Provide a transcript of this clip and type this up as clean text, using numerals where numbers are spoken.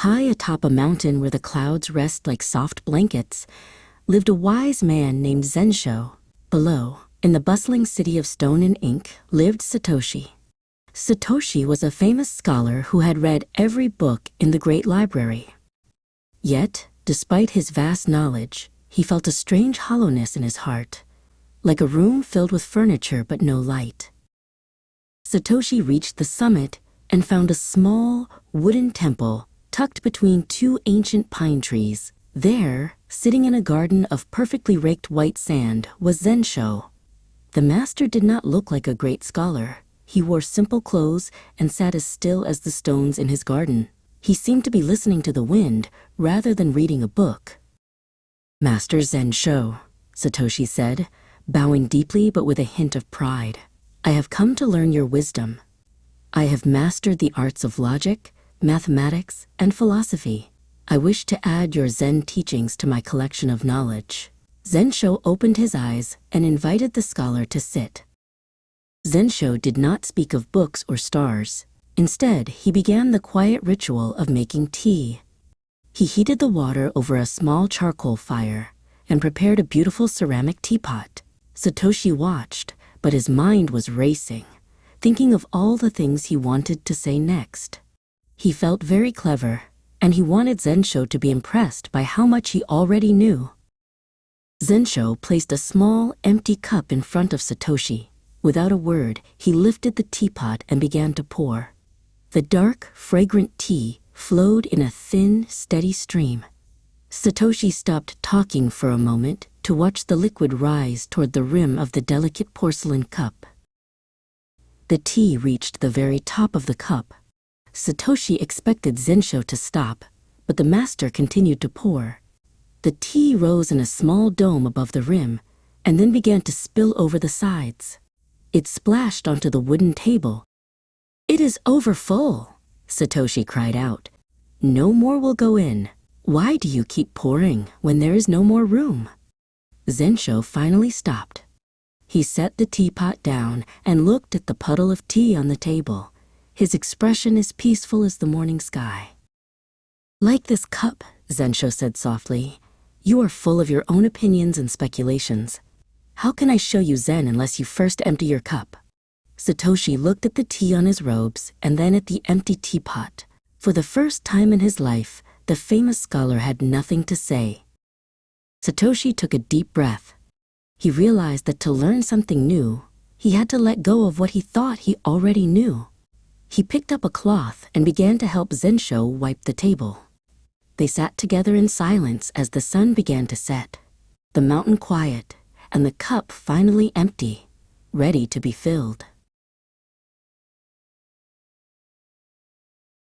High atop a mountain where the clouds rest like soft blankets, lived a wise man named Zensho. Below, in the bustling city of stone and ink, lived Satoshi. Satoshi was a famous scholar who had read every book in the great library. Yet, despite his vast knowledge, he felt a strange hollowness in his heart, like a room filled with furniture but no light. Satoshi reached the summit and found a small, wooden temple tucked between two ancient pine trees. There, sitting in a garden of perfectly raked white sand, was Zensho. The master did not look like a great scholar. He wore simple clothes and sat as still as the stones in his garden. He seemed to be listening to the wind rather than reading a book. "Master Zensho," Satoshi said, bowing deeply but with a hint of pride. "I have come to learn your wisdom. I have mastered the arts of logic, mathematics, and philosophy. I wish to add your Zen teachings to my collection of knowledge." Zensho opened his eyes and invited the scholar to sit. Zensho did not speak of books or stars. Instead, he began the quiet ritual of making tea. He heated the water over a small charcoal fire and prepared a beautiful ceramic teapot. Satoshi watched, but his mind was racing, thinking of all the things he wanted to say next. He felt very clever, and he wanted Zensho to be impressed by how much he already knew. Zensho placed a small, empty cup in front of Satoshi. Without a word, he lifted the teapot and began to pour. The dark, fragrant tea flowed in a thin, steady stream. Satoshi stopped talking for a moment to watch the liquid rise toward the rim of the delicate porcelain cup. The tea reached the very top of the cup. Satoshi expected Zensho to stop, but the master continued to pour. The tea rose in a small dome above the rim and then began to spill over the sides. It splashed onto the wooden table. "It is over full," Satoshi cried out. "No more will go in. Why do you keep pouring when there is no more room?" Zensho finally stopped. He set the teapot down and looked at the puddle of tea on the table, his expression as peaceful as the morning sky. "Like this cup," Zensho said softly, "you are full of your own opinions and speculations. How can I show you Zen unless you first empty your cup?" Satoshi looked at the tea on his robes and then at the empty teapot. For the first time in his life, the famous scholar had nothing to say. Satoshi took a deep breath. He realized that to learn something new, he had to let go of what he thought he already knew. He picked up a cloth and began to help Zensho wipe the table. They sat together in silence as the sun began to set, the mountain quiet, and the cup finally empty, ready to be filled.